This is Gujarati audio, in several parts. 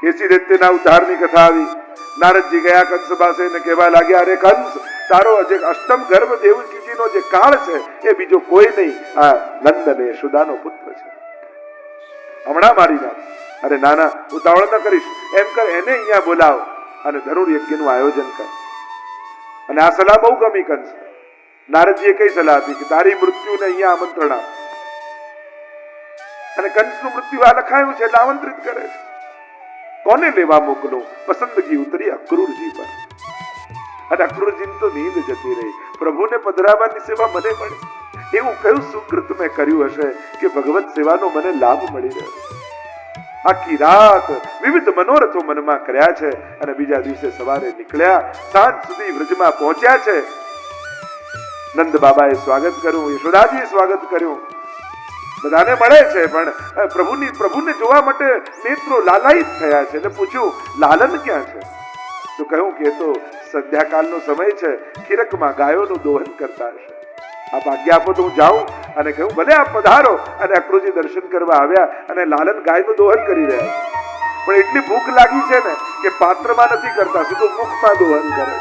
કેસી દૈત્યના ઉદ્ધારની કથા આવી. નારદજી ગયા કંસ પાસે ને કહેવા લાગ્યા, અરે કંસ, તારો જે અષ્ટમ ગર્ભ દેવકીજીનો જે કાળ છે એ બીજો કોઈ નહીં, આ નંદ અને યશોદાનો પુત્ર છે. હમણાં મારી નાખ. અરે નાના, ઉતાવળ ન કરીશ, એમ કર એને અહીંયા બોલાવ અને ધરુણ યજ્ઞનું આયોજન કર. અને આ સલાહ બહુ ગમી કંસ. નારદજીએ કઈ સલાહ આપી કે તારી મૃત્યુને અહીંયા આમંત્રણ આપ. અને કંસનું મૃત્યુ આ લખાયું છે એટલે આમંત્રિત કરે છે. કોને લેવા મોકલો? પસંદગી ઉતરી અક્રૂરજી પર. અને અક્રૂરજીની તો નીંદ જતી રહી. પ્રભુને પધરાવવાની સેવા મને મળી. એવું કયું સુકૃત મેં કર્યું હશે કે ભગવત સેવાનો મને લાભ મળી રહ્યો. આખી રાત વિવિધ મનોરથો મનમાં કર્યા છે અને બીજા દિવસે સવારે નીકળ્યા, સાંજ સુધી વ્રજમાં પહોંચ્યા છે. નંદ બાબાએ સ્વાગત કર્યું, યશોદાજીએ સ્વાગત કર્યું, બધાને મળે છે, પણ પ્રભુને જોવા માટે નેત્રો લાલાયિત થયા છે. એટલે પૂછ્યું, લાલન ક્યાં છે? તો કહ્યું કે તો સંધ્યાકાળનો સમય છે, ખીરકમાં ગાયોનું દોહન કરતા હશે. આપ આજ્ઞા આપો તો હું જાઉં. અને કહ્યું, ભલે આપ પધારો. અને અક્રૂરજી દર્શન કરવા આવ્યા અને લાલન ગાયનું દોહન કરી રહ્યા છે. પણ એટલી ભૂખ લાગી છે ને કે પાત્રમાં નથી કરતા, સીધું મુખમાં દોહન કરે.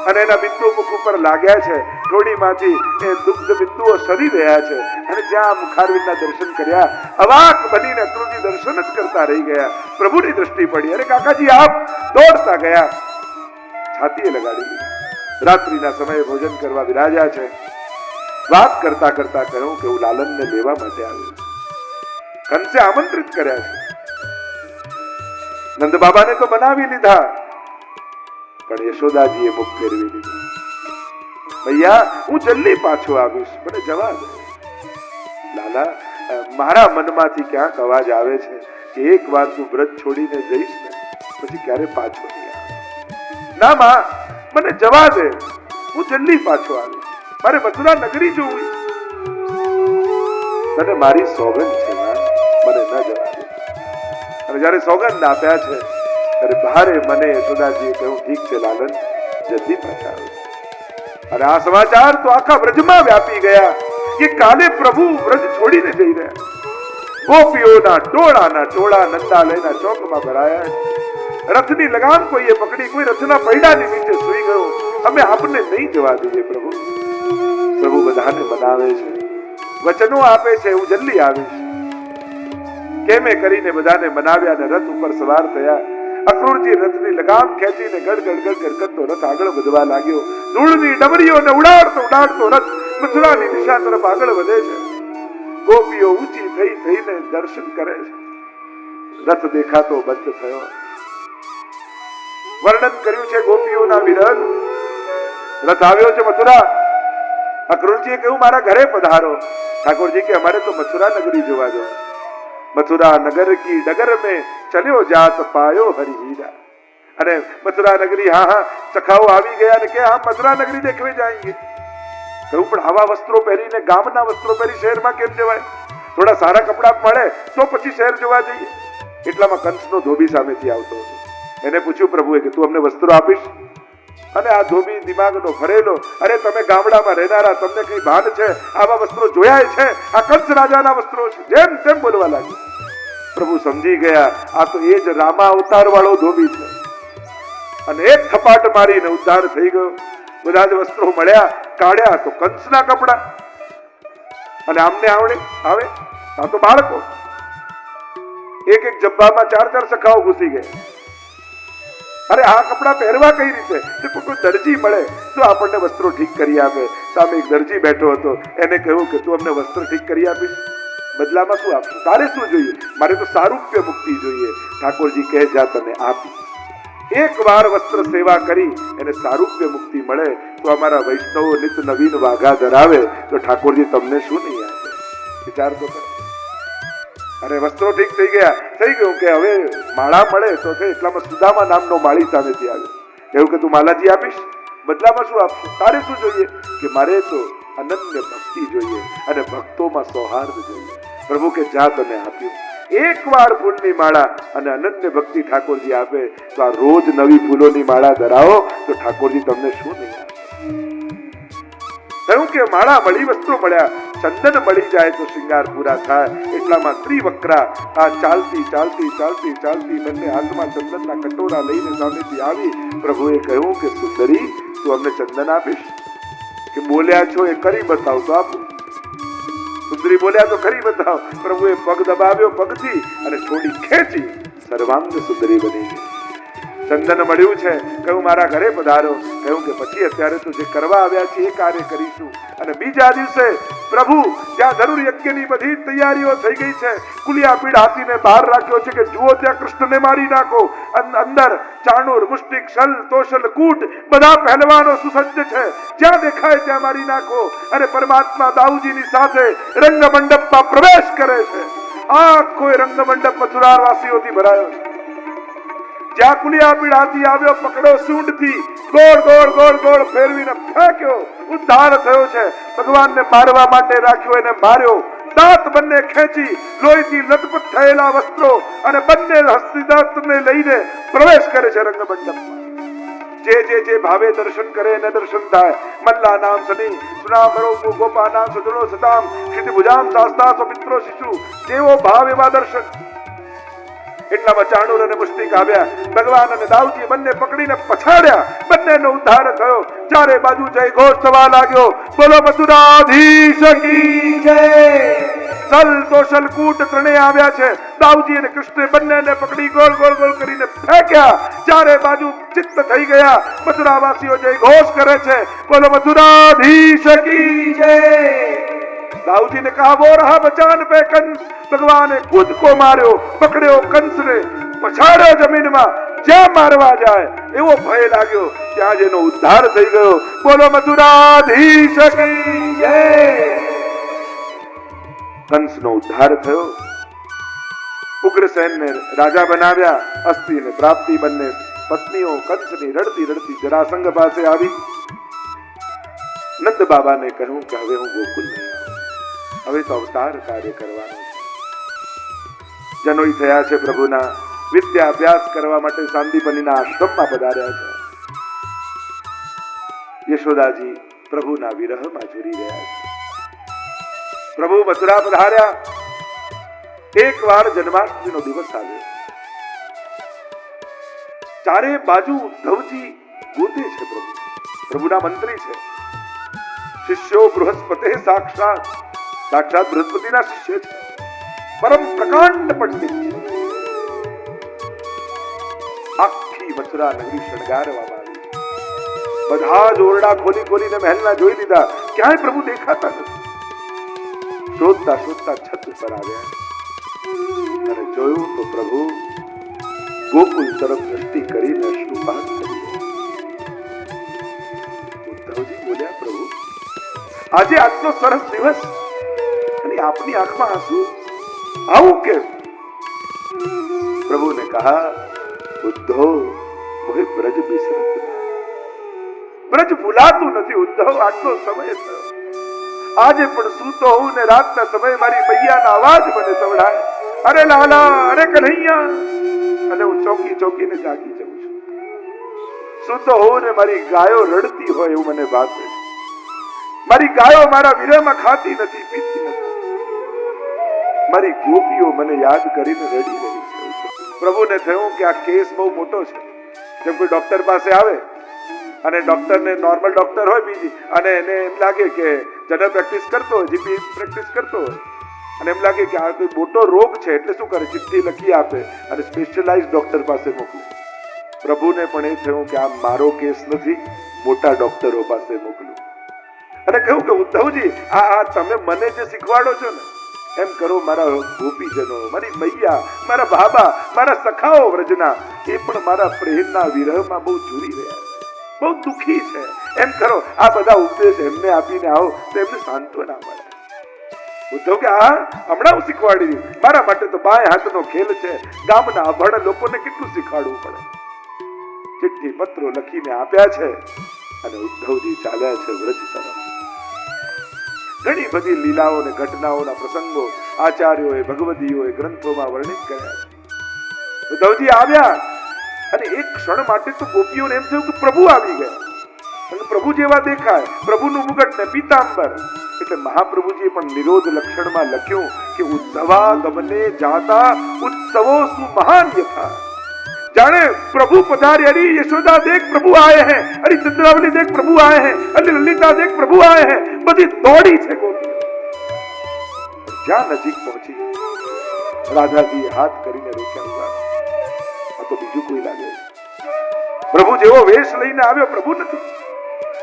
અને એના બિંદુ મુખ ઉપર લાગ્યા છે. થોડીમાંથી એ દુગ્ધ બિંદુઓ સરી રહ્યા છે. અને જ્યાં મુખારવિંદના દર્શન કર્યા, અવાક બનીને અક્રૂરજી દર્શન જ કરતા રહી ગયા. પ્રભુની દ્રષ્ટિ પડી. અરે કાકાજી, આપ! દોડતા ગયા, છાતીએ લગાડી દીધી. રાત્રિના સમયે ભોજન કરવા વિરાજ્યા છે. વાત કરતા કરતા કહ્યું કે હું લાલનને લેવા માટે આવ્યો. કંસે આમંત્રિત કર્યા છે. નંદ બાબાને તો બનાવી લીધા, પણ યશોદાજીએ મુખ ફેરવી લીધું. ભૈયા, હું જલ્દી પાછો આવીશ, મને જવા દે. લાલા, મારા મનમાંથી ક્યાંક અવાજ આવે છે કે એક વાર તું વ્રત છોડીને જઈશ ને પછી ક્યારે પાછો નહીં આવે. ના માં, મને જવા દે, હું જલ્દી પાછો આવીશ, મારે મથુરા નગરી જોવી. તને મારી સોગંદ છે માં, મને ન જવા દે. અને જયારે સોગંદ આપ્યા છે ત્યારે ભારે મને યશોદાજીએ કહ્યું, ઠીક છે લાલન, જલ્દી પાછા આવે. અને આ સમાચાર તો આખા વ્રજમાં વ્યાપી ગયા કે કાલે પ્રભુ વ્રજ છોડીને જઈ રહ્યા. ગોપીઓના ટોળા નંદાલયના ચોકમાં ભરાયા. રથની લગામ કોઈએ પકડી, કોઈ રથના પૈડાની નીચે સૂઈ ગયો. અમે આપને નહીં જવા દઈએ પ્રભુ. પ્રભુ બધાને મનાવે છે, વચનો આપે છે, હું જલ્દી આવીશ. કેમે કરીને બધાને મનાવ્યા અને રથ ઉપર સવાર થયા. અક્રૂરજી રથની લગામ ખેંચીને ગડગડ કરતો રથ આગળ વધવા લાગ્યો. ધૂળની ડમરીઓને ઉડાડતો રથ મથુરાની દિશા તરફ આગળ વધે છે. ગોપીઓ ઊંચી થઈને દર્શન કરે છે. રથ દેખાતો બંધ થયો. વર્ણન કર્યું છે ગોપીઓના વિરહ. રથ આવ્યો છે મથુરા. અક્રૂરજીએ કહ્યું, મારા ઘરે પધારો. ઠાકોરજી કે અમારે તો મથુરા નગરી જોવા દો. મથુરા નગર કી ડગર में ચલ્યો જાત પાયો હરિ હીરા. અને મથુરા નગરી, હા સખાઓ આવી ગયા ને કે હા મથુરા નગરી દેખવે જાएंगे. કહ્યું, પણ આવા વસ્ત્રો પહેરીને, ગામના વસ્ત્રો પહેરી શહેરમાં કેમ જવાય? થોડા સારા કપડા મળે તો પછી શહેર જોવા જઈએ. એટલામાં કંસનો ધોબી સામેથી આવતો હતો. એને પૂછ્યું પ્રભુએ કે તું અમને વસ્ત્રો આપીશ? અને આ ધોબી દિમાગનો ભરેલો, અરે તમે ગામડામાં રહેનારા, તમને કઈ ભાન છે? આવા વસ્ત્રો જોયા છે? આ કંસ રાજાના વસ્ત્રો છે, જેમ તેમ બોલવા લાગ્યો. પ્રભુ સમજી ગયા, આ તો એ જ રામા અવતાર વાળો ધોબી છે. અને એક થપાટ મારીને ઉદ્ધાર થઈ ગયો. બધા જ વસ્ત્રો મળ્યા, કાઢ્યા તો કંસના કપડા. અને આમને આવે આ તો બાળકો. એક જબ્બામાં 4 સખાઓ ઘૂસી ગયા. અરે આ કપડા પહેરવા કઈ રીતે? કોઈ દરજી મળે તો આપણને વસ્ત્રો ઠીક કરી આપે. સામે એક દરજી બેઠો હતો. એને કહ્યું કે તું અમને વસ્ત્ર ઠીક કરી આપીશ, બદલામાં શું આપશું? તારે શું જોઈએ? મારે તો સારૂપ્ય મુક્તિ જોઈએ. ઠાકોરજી કહે, જા તને આપી. એક વાર વસ્ત્ર સેવા કરી એને સારૂપ્ય મુક્તિ મળે તો અમારા વૈષ્ણવો નિત નવીન વાઘા ધરાવે તો ઠાકોરજી તમને શું નહીં આપે? વિચાર તો કરો. અને વસ્ત્રો ઠીક થઈ ગયું કે હવે માળા મળે તો એટલામાં સુદામા નામનો માળી સામેથી આવ્યો. એવું કે તું માલાજી આપીશ, બદલામાં શું આપશું? તારે શું જોઈએ? કે મારે તો અનન્ય ભક્તિ જોઈએ અને ભક્તોમાં સૌહાર્દ જોઈએ. પ્રભુ કે જા તને આપ્યું. એક વાર ફૂલની માળા અને અનન્ય ભક્તિ ઠાકોરજી આપે તો આ રોજ નવી ફૂલોની માળા ધરાવો તો ઠાકોરજી તમને શું નહીં આપે? કહ્યું કે માળા મળી, વસ્ત્રો મળ્યા, ચંદન મળી જાય તો શૃંગાર પૂરા થાય. એટલામાં ત્રિવક્રા આ ચાલતી ચાલતી ચાલતી ચાલતી બંને હાથમાં ચંદનના કટોરા લઈને સામેથી આવી. પ્રભુએ કહ્યું કે સુંદરી, તું અમને ચંદન આપીશ? કે બોલ્યા છો એ કરી બતાવ તો આપું. સુંદરી બોલ્યા તો કરી બતાવ. પ્રભુએ પગ દબાવ્યો, પગથી અને થોડી ખેંચી સર્વાંગ સુંદરી બની ગઈ. ચંદન મળ્યું છે, કહ્યું મારા ઘરે પધારો. કહ્યું કે પછી અત્યારે તો જે કરવા આવ્યા છે એ કાર્ય કરીશું. અને બીજા દિવસે પ્રભુ જ્યાં જરૂર યજ્ઞની બધી તૈયારીઓ થઈ ગઈ છે, કુલિયાપીડ હાથીને બહાર રાખ્યો છે કે જુઓ ત્યાં કૃષ્ણને મારી નાખો. અંદર ચાણૂર, મુષ્ટિક, શલ, તોશલ, કૂટ બધા પહેલવાનો સુસજ્જ છે, જ્યાં દેખાય ત્યાં મારી નાખો. અને પરમાત્મા દાઉજીની સાથે રંગ મંડપમાં પ્રવેશ કરે છે. આખો રંગ મંડપ મથુરા વાસીઓથી ભરાયો છે. જ્યાં કુલિયાપીડ હાથી આવ્યો, પકડો સૂંઢથી, ગોળ ગોળ ગોળ ગોળ ફેરવીને ફેંક્યો, ઉદ્ધાર થયો છે. ભગવાનને મારવા માટે રાખ્યો, એને માર્યો. દાંત બંને ખેંચી લોહીથી લથપથ થયેલા વસ્ત્રો અને બંને હસ્તિદાંતને લઈને પ્રવેશ કરે છે રંગમંડપમાં. જે ભાવે દર્શન કરે એને દર્શન થાય. મલ્લા નામ સની સુના કરો ગોપા નામ સજનો સતામ ક્ષિતિભુજામ શાસ્તા મિત્રો શિશુ. જેવો ભાવ એવા દર્શન. એટલામાં ચાણૂર અને મુષ્ટિક આવ્યા. ભગવાન અને દાઉજી બંને પકડીને પછાડ્યા. બંનેનો ઉદ્ધાર થયો. ચારે બાજુ જય ઘોષ થવા લાગ્યો. બોલો મથુરાધીશ કી જય. સલ તોશલ કૂટ ત્રણેય આવ્યા છે. દાઉજી અને કૃષ્ણે બંનેને પકડી ગોળ ગોળ ગોળ કરીને ફેંક્યા. ચારે બાજુ ચિત્ત થઈ ગયા. મથુરાવાસીઓ જય ઘોષ કરે છે. બોલો મથુરાધીશ કી જય. दाऊजी ने कहा वो रहा बचान पे कंस. भगवान खुद को मार्यो, पकड़्यो कंसने, पछाड़્યો જમીનમાં. જ્યાં મારવા જાય એવો ભય લાગ્યો, ત્યાં જેનો ઉદ્ધાર થઈ ગયો. બોલો મથુરાધીશ કી જય. કંસનો ઉદ્ધાર થયો. ઉગ્રસેનને રાજા બનાવ્યા. અસ્થિ ને પ્રાપ્તિ બંને પત્નીઓ કંસની રડતી રડતી જરાસંઘ પાસે આવી. નંદ બાબાને કહ્યું કે હવે હું ગોકુલ નહીં આવું, હવે તો અવતાર કાર્ય કરવાનો છે. જનોઈ થયા છે પ્રભુના. વિદ્યા અભ્યાસ કરવા માટે સાંદીપનીના આશ્રમમાં પધાર્યા છે. યશોદાજી પ્રભુના વિરહમાં ઝૂરી રહ્યા છે. પ્રભુ મથુરા પધાર્યા. એક વાર જન્માષ્ટમીનો દિવસ આવ્યો. ચારે બાજુ ઉદ્ધવજી ગોતે છે. પ્રભુના મંત્રી છે. શિષ્યો બૃહસ્પતિ સાક્ષાત બૃહસ્પતિના શિષ્ય છે. પરમ પ્રકાંડ પંડિત છે. આખી મથુરા નગરી શણગારવામાં આવી. બધા જ ઓરડા ખોલી ખોલીને મહેલના જોઈ લીધા. ક્યાંય પ્રભુ દેખાતા નથી. શોધતા શોધતા છત ઉપર આવ્યા અને જોયું તો પ્રભુ ગોકુલ તરફ દ્રષ્ટિ કરીને અશ્રુપાત કરી. ઉદ્ધવજી બોલ્યા, પ્રભુ આજે આટલો સરસ દિવસ અને આપની આંખમાં આંસુ, આવું કેમ? પ્રભુ ને કહા, ઉદ્ધવ મોહે બ્રજ બિસરત. બ્રજ ભૂલાતું નથી ઉદ્ધવ. આટલો સમય થયો. આજે પણ સૂતો હું ને રાતના સમયે મારી મૈયાના અવાજ મને સંભળાય, અરે લાલા, અરે કન્હૈયા, અને હું ચોકી ચોકીને જાગી જાઉં છું. સૂતો હું ને મારી ગાયો રડતી હોય એવું મને ભાસે. મારી ગાયો મારા વિરહમાં ખાતી નથી, પીતી નથી. મારી ગોપીઓ મને યાદ કરીને રડી રહી છે. પ્રભુને થયું કે આ કેસ બહુ મોટો છે. જેમ કોઈ ડોક્ટર પાસે આવે અને ડોક્ટરને નોર્મલ ડોક્ટર હોય બીજી, અને એને એમ લાગે કે જનરલ પ્રેક્ટિસ કરતો હોય, જીપી પ્રેક્ટિસ કરતો હોય, અને એમ લાગે કે આ કોઈ મોટો રોગ છે, એટલે શું કરે, ચિઠ્ઠી લખી આપે અને સ્પેશિયલાઇઝ ડોક્ટર પાસે મોકલે. પ્રભુને પણ એ થયું કે આ મારો કેસ નથી, મોટા ડોક્ટરો પાસે મોકલું. અને કહ્યું કે ઉદ્ધવજી, આ તમે મને જે શીખવાડો છો ને એમ કરો. મારા ગોપીજનો, મારી મૈયા, મારા ભાભા, મારા સખાઓ વ્રજના, એ પણ મારા પ્રેમના વિરહમાં બહુ ઝૂરી રહ્યા છે, બહુ દુઃખી છે. એમ કરો, આ બધા ઉપદેશ એમને આપીને આવો તો એમને સાંત્વના મળે. ઉદ્ધવ કે હા, હમણાં હું શીખવાડી દઉં. મારા માટે તો બાય હાથનો ખેલ છે. ગામના અભણ લોકોને કેટલું શીખવાડવું પડે. ચિઠ્ઠી પત્રો લખીને આપ્યા છે અને ઉદ્ધવજી ચાલ્યા છે વ્રજ તરફ. ઘણી બધી લીલાઓ અને ઘટનાઓના પ્રસંગો આચાર્યોએ, ભગવદીઓએ ગ્રંથોમાં વર્ણિત કર્યા છે. ઉદ્ધવજી આવ્યા અને એક ક્ષણ માટે તો ગોપીઓને એમ થયું કે પ્રભુ આવી ગયા. અને પ્રભુ જેવા દેખાય, પ્રભુનું મુગટ ને પીતાંબર. એટલે મહાપ્રભુજીએ પણ નિરોધ લક્ષણમાં લખ્યું કે ઉત્સવાગમને જાતા ઉત્સવો સુમહાન યથા. जाने प्रभु पधारे, अरे यशोदा देख प्रभु आए हैं, अरे चंद्रावली देख प्रभु आए हैं, अरे ललिता देख प्रभु आए हैं. बड़ी दौड़ी છે ગોપીઓ. જ્યાં નજીક પહોંચી રાધાજીએ હાથ કરીને રોક્યા. આ તો બીજું કોઈ લાગે. પ્રભુ જેવો વેશ લઈને આવ્યો, પ્રભુ નથી.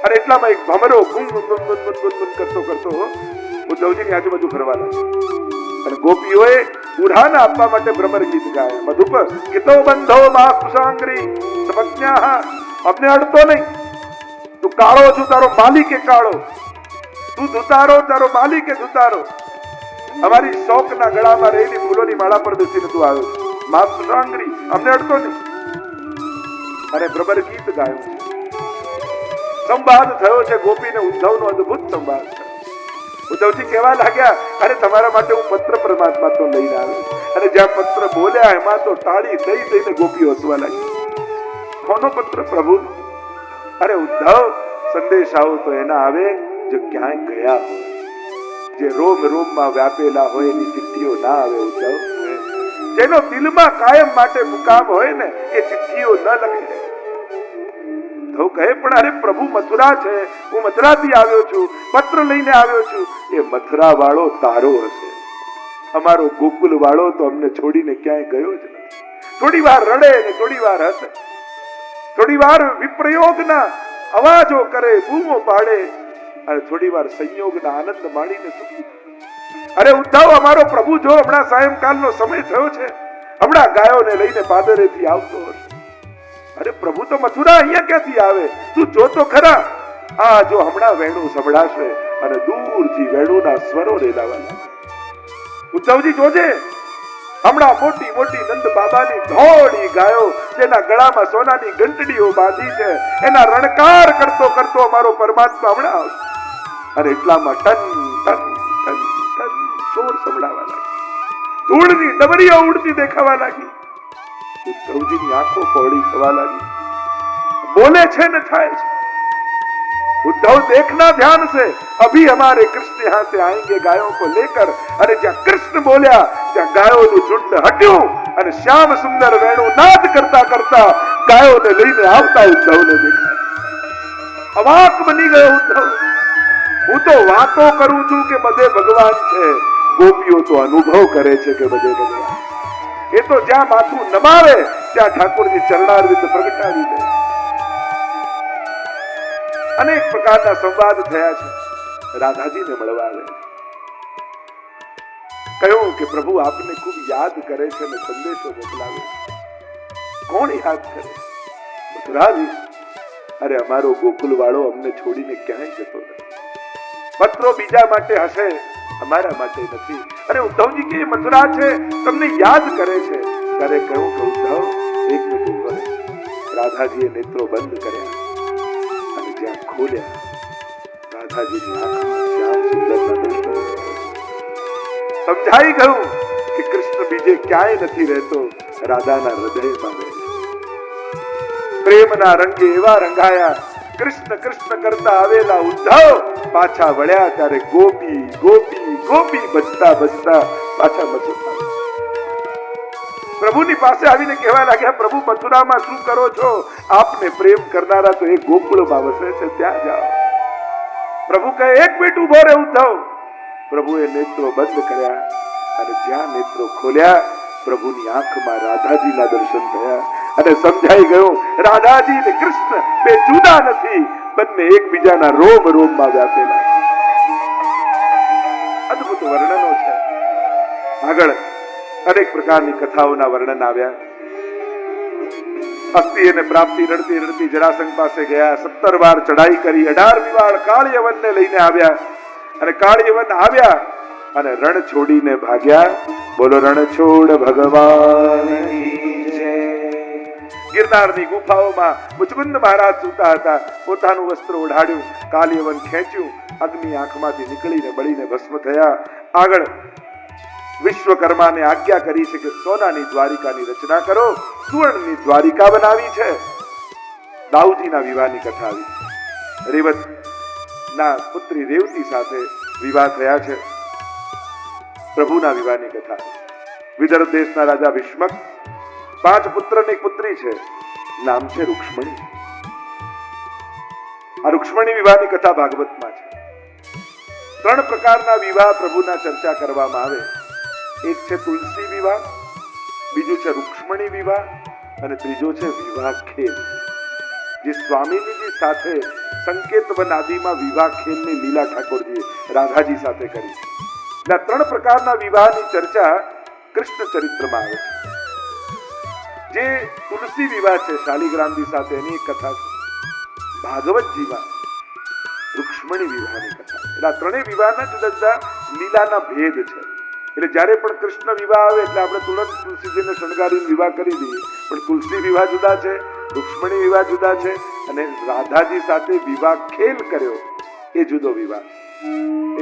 અને એટલામાં એક ભમરો ગુમ કરતો કરતો ઉદ્ધવજીની આજુબાજુ ફરવા લાગ્યો. અને ગોપીઓએ ઉડાન આપવા માટે ભ્રમર ગીત ગાયા. મધુપ કિતો બંધો મા કુશાંગરી સપત્ન્યાહ, અમને અડતો નહીં. તું કાળો છું, તારો માલિક એ કાળો. તું ધુતારો, તારો માલિક એ ધુતારો. અમારી શોકના ગળામાં રહેલી ફૂલોની માળા પર બેસીને તું આવ્યો છે. મા કુશાંગરી, અમને અડતો નહીં. અને ભ્રમર ગીત ગાયું છે. સંવાદ થયો છે ગોપી ને ઉદ્ધવનો અદ્ભુત સંવાદ. ઉદ્ધવજી કહેવા લાગ્યા, અરે તમારા માટે હું પત્ર પરમાત્મા તો લઈને આવ્યો. અને જ્યાં પત્ર બોલ્યા એમાં તો તાળી દઈ દઈને ગોપીઓ હસવા લાગી. કોનો પત્ર? પ્રભુ. અરે ઉદ્ધવ, સંદેશાઓ તો એના આવે જે ક્યાંય ગયા હોય, જે રોમ રોમમાં વ્યાપેલા હોય એની ચિઠ્ઠીઓ ના આવે. ઉદ્ધવ, જેનો દિલમાં કાયમ માટે મુકામ હોય ને એ ચિઠ્ઠીઓ ન લખે. તો કહે, પણ અરે પ્રભુ મથુરા છે, હું મથુરાથી આવ્યો છું, પત્ર લઈને આવ્યો છું. એ મથુરા વાળો તારો હશે, અમારો ગોકુલ વાળો તો અમને છોડીને ક્યાંય ગયો જ નથી. થોડી વાર રડે ને થોડી વાર હસે, થોડી વાર વિપ્રયોગના અવાજો કરે, બૂમો પાડે, અને થોડી વાર સંયોગના આનંદ માણીને સુખી. અરે ઉદ્ધવ, અમારો પ્રભુ જો હમણાં સાયંકાલનો સમય થયો છે, હમણાં ગાયોને લઈને પાદરેથી આવતો હશે. અરે પ્રભુ તો મથુરા અહીંયા ક્યાંથી આવે? તું જો તો ખરા. આ જો હમણાં વેણું સંભળાશે અને દૂરથી વેણુના સ્વરો રેલાવાના. ઉદ્ધવજી જોજે, હમણાં મોટી મોટી નંદ બાબાની ધોળી ગાયો જેના ગળામાં સોનાની ઘંટડીઓ બાંધી છે, એના રણકાર કરતો કરતો અમારો પરમાત્મા હમણાં આવશે. અને એટલામાં ટન ટન ટન ટન શોર સંભળાવા લાગી. ધૂળની ડમરીઓ ઉડતી દેખાવા લાગી. ઉદ્ધવજીની આંખો પહોળી થવા લાગી. બોલે છે ને થાય છે. उद्धव देखना ध्यान से, अभी हमारे कृष्ण यहाँ से आएंगे गायों को लेकर. अरे ज्યાં કૃષ્ણ બોલ્યા ત્યાં ગાયોનું ઝુંડ હટ્યું અને શ્યામ સુંદર વેણુ નાદ કરતા કરતા ગાયોને લઈને આવતા ઉદ્ધવને દેખાય. અવાક બની ગયો ઉદ્ધવ. હું તો વાતો કરું છું કે બધે ભગવાન છે, ગોપીઓ તો અનુભવ કરે છે કે બધે ભગવાન. એ તો જ્યાં માથું નમાવે ત્યાં ઠાકોરજી ચરણારવિંદ પ્રગટાવી દે. અનેક પ્રકારના સંવાદ થયા છે. રાધાજીને મળવા આવે, કહ્યું કે પ્રભુ આપને ખૂબ યાદ કરે છે અને સંદેશો મોકલાવે. કોણ યાદ કરે? મથુરાધીશ. અરે અમારો ગોકુલ વાળો અમને છોડીને ક્યાંય જતો નથી. પત્રો બીજા માટે હશે, અમારા માટે નથી. અરે ઉદ્ધવજી કે મથુરા છે, તમને યાદ કરે છે. ત્યારે કહ્યું કે ઉદ્ધવ એક મિનિટ ઉભો રહે. રાધાજીએ નેત્રો બંધ કર્યા અને જ્યાં ખોલ્યા, રાધાજીની આંખમાં શ્યામ સુંદરના દર્શન. સમજાઈ ગયું કે કૃષ્ણ બીજે ક્યાંય નથી રહેતો, રાધાના હૃદયમાં રહે છે. પ્રેમના રંગે એવા રંગાયા. કૃષ્ણ કૃષ્ણ કરતા આવેલા ઉદ્ધવ પાછા વળ્યા ત્યારે ગોપી ગોપી ગોપી બચતા બચતા પાછા મથુરા. પ્રભુની પાસે આવીને કહેવા લાગ્યા, પ્રભુ મથુરામાં શું કરો છો? આપને પ્રેમ કરનારા તો એ ગોકુળમાં વસે છે, ત્યાં જાઓ. પ્રભુ કહે, એક મિનિટ ઉભો રહે ઉદ્ધવ. પ્રભુએ નેત્રો બંધ કર્યા અને જ્યાં નેત્રો ખોલ્યા, પ્રભુની આંખમાં રાધાજીના દર્શન થયા અને સમજાઈ ગયું રાધાજી અને કૃષ્ણ બે જુદા નથી, બંને એકબીજાના રોમ રોમમાં વ્યાપેલા. અદ્ભુત વર્ણનો છે. આગળ અનેક પ્રકારની કથાઓના વર્ણન આવ્યા. અસ્તિ અને પ્રાપ્તિ રડતી રડતી જરાસંઘ પાસે ગયા. 17 વાર ચડાઈ કરી. 18મી વાર કાળિયવનને લઈને આવ્યા અને કાળિયવન આવ્યા અને રણ છોડીને ભાગ્યા. બોલો રણ છોડ ભગવાન. ગિરનારની ગુફાઓમાં મુચકુંદ મહારાજ સૂતા હતા. પોતાનું વસ્ત્ર ઓઢાડ્યું, કાળિયવન ખેંચ્યું, અગ્નિ આંખમાંથી નીકળીને બળીને ભસ્મ થયા. આગળ વિશ્વકર્માને આજ્ઞા કરી છે કે સોનાની દ્વારિકાની રચના કરો. સુવર્ણની દ્વારિકા બનાવી છે. દાઉજીના વિવાહની કથા આવી. રેવતના પુત્રી રેવતી સાથે વિવાહ થયા છે. પ્રભુના વિવાહની કથા. વિદર્ભ દેશના રાજા ભીષ્મક 5 પુત્ર અને 1 પુત્રી છે. નામ છે રૂક્ષ્મણી. આ રૂક્ષ્મણી વિવાહની કથા ભાગવતમાં છે. 3 પ્રકારના વિવાહ પ્રભુના ચર્ચા કરવામાં આવે. એક છે તુલસી વિવાહ, બીજું છે રૂક્ષ્મણી વિવાહ અને ત્રીજો છે વિવાહ ખેલ, જે સ્વામીજી સાથે સંકેત વન આદિમાં વિવાહ ખેલની લીલા ઠાકોરજીએ રાધાજી સાથે કરી છે. આ 3 પ્રકારના વિવાહની ચર્ચા કૃષ્ણ ચરિત્રમાં આવે છે. જે તુલસી વિવાહ છે શાલિગ્રામજી સાથે, એની એક કથા છે. ભાગવતજીમાં રૂક્ષ્મણી વિવાહની કથા. એટલે આ 3 વિવાહના જુદા જુદા લીલાના ભેદ છે. એટલે જ્યારે પણ કૃષ્ણ વિવાહ આવે એટલે આપણે તુરંત તુલસીજીને શણગારીને વિવાહ કરી દઈએ, પણ તુલસી વિવાહ જુદા છે, રૂક્ષ્મણી વિવાહ જુદા છે, અને રાધાજી સાથે વિવાહ ખેલ કર્યો એ જુદો વિવાહ.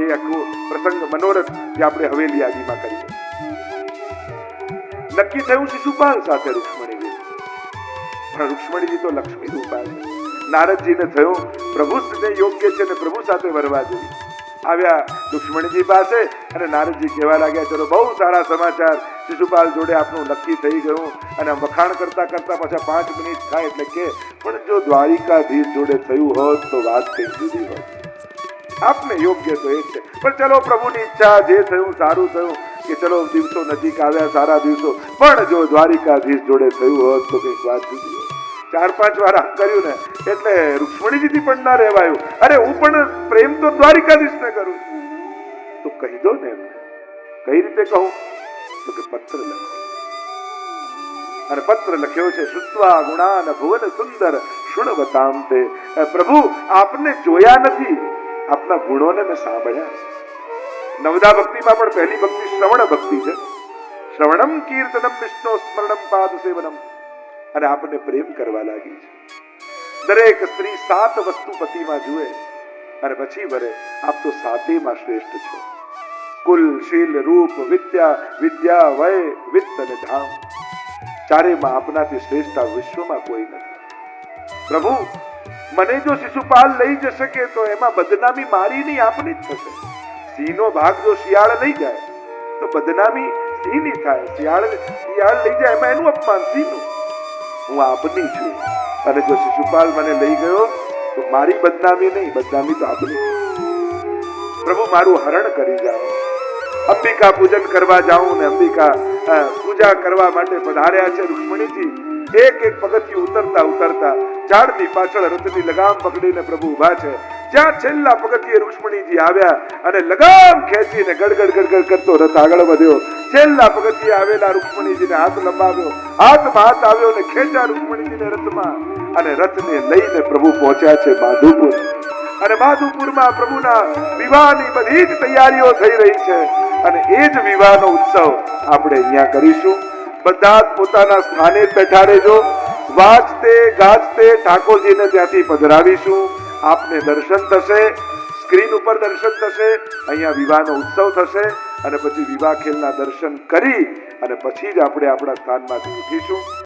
એ આખો પ્રસંગ મનોરથ જે આપણે હવેલી આદિમાં કરીએ. નક્કી થયું શિશુપાલ સાથે રૂક્ષ્મણી વિવાહ, પણ રૂક્ષ્મણીજી તો લક્ષ્મી રૂપા છે. નારદજીને થયું પ્રભુ ને યોગ્ય છે ને પ્રભુ સાથે વરવા જોઈએ. આવ્યા રૂક્ષ્મણીજી પાસે અને નારદજી કહેવા લાગ્યા, ચલો બહુ સારા સમાચાર, શિશુપાલ જોડે આપનું નક્કી થઈ ગયું. અને વખાણ કરતા કરતા પાછા 5 મિનિટ થાય એટલે કે પણ જો દ્વારિકાધીશ જોડે થયું હોત તો વાત કંઈક જુદી હોત. આપને યોગ્ય તો એ છે, પણ ચલો પ્રભુની ઈચ્છા, જે થયું સારું થયું, કે ચલો દિવસો નજીક આવ્યા, સારા દિવસો, પણ જો દ્વારિકાધીશ જોડે થયું હોત તો કંઈક વાત જુદી હોત. 4-5 વાર આમ કર્યું ને એટલે રૂક્ષ્મણીજીથી પણ ના રહેવાયું. અરે હું પણ પ્રેમ તો દ્વારિકાધીશને કરું છું, તો કહી દો ને એમને. કઈ રીતે કહું? તો કે પત્ર લખો. અને પત્ર લખ્યો છે શુત્વા ગુણાન ભુવન સુંદર શુણવતામ તે. પ્રભુ આપને જોયા નથી, આપના ગુણોને મેં સાંભળ્યા. નવદા ભક્તિમાં પણ પહેલી ભક્તિ શ્રવણ ભક્તિ છે. શ્રવણમ કીર્તનમ વિષ્ણુ સ્મરણમ પાદ સેવનમ. અને આપણને પ્રેમ કરવા લાગી છે. દરેક સ્ત્રી 7 વસ્તુ પતિમાં જુએ અને પછી વરે. આપ તો 7માં શ્રેષ્ઠ છો. કુલ, શીલ, રૂપ, વિદ્યા, વય, વિત્ત અને ધામ. 4માં આપનાથી શ્રેષ્ઠ આ વિશ્વમાં કોઈ નથી. પ્રભુ મને જો શિશુપાલ લઈ જશે કે તો એમાં બદનામી મારી નહીં, આપની જ થશે. સિંહનો ભાગ જો શિયાળ લઈ જાય તો બદનામી સિંહની થાય. શિયાળ લઈ જાય એમાં એનું અપમાન સિંહનું. હું આપની છું, અને જો શિશુપાલ મને લઈ ગયો તો મારી બદનામી નહીં, બદનામી તો આપની. પ્રભુ મારું હરણ કરી જાઓ. અંબિકા પૂજન કરવા જાઉં ને અંબિકા પૂજા કરવા માટે પધાર્યા છે રૂક્ષ્મણીજી. એક પગથિયું ઉતરતા ઉતરતા ઝાડની પાછળ રથની લગામ પકડીને પ્રભુ ઉભા છે. જ્યાં છેલ્લા પગથિયે રૂક્ષ્મણીજી આવ્યા અને લગામ ખેંચીને ગડગડ ગડગડ કરતો રથ આગળ વધ્યો. છેલ્લા પગથિયે આવેલા રૂક્ષ્મણીજીને હાથ લંબાવ્યો, હાથમાં હાથ આવ્યો ને ખેંચ્યા રૂક્ષ્મણીજીને રથમાં, અને રથને લઈને પ્રભુ પહોંચ્યા છે માધુપુર. અને માધુપુરમાં પ્રભુના વિવાહની બધી જ તૈયારીઓ થઈ રહી છે. અને એ જ વિવાહનો ઉત્સવ આપણે અહીંયા કરીશું. બધા પોતાના સ્થાને બેઠા રહેજો. વાજતે ગાજતે ઠાકોરજીને ત્યાંથી પધરાવીશું. આપને દર્શન થશે, સ્ક્રીન ઉપર દર્શન થશે, અહીંયા વિવાહનો ઉત્સવ થશે. અને પછી વિવાહ ખેલના દર્શન કરી અને પછી જ આપણે આપણા સ્થાનમાંથી ઉઠીશું.